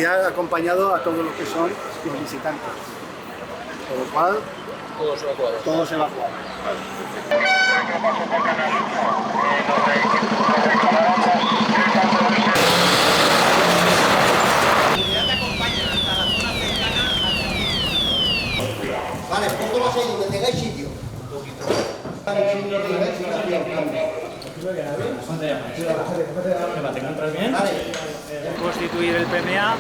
iría acompañado a todo lo que son los visitantes. Por lo cual, todo se va a cuadrar. Vale, poco más ahí, donde tengáis sitio. Constituir el PMA,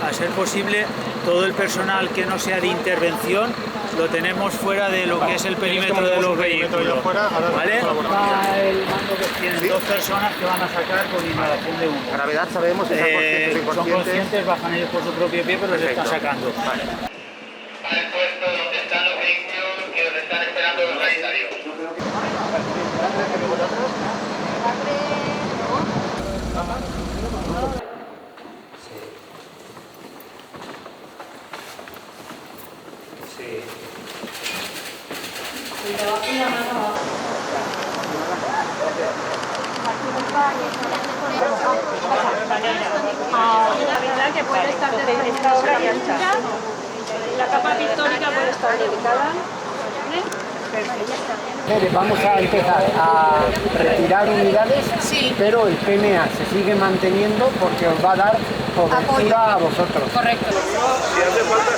a ser posible, todo el personal que no sea de intervención lo tenemos fuera de lo que es el perímetro de los vehículos, ¿vale? Va el mando que tienen 2 personas que van a sacar con inhalación de humo. Gravedad sabemos, son conscientes, bajan ellos por su propio pie, pero se está sacando. Vale. Al puesto donde están los vehículos que os están esperando los sanitarios. Que puede estar desde esta obra y ancha. La capa pictórica puede estar delicada. Vamos a empezar a retirar unidades, sí, pero el PMA se sigue manteniendo porque os va a dar cobertura a vosotros. Correcto. Si hace falta,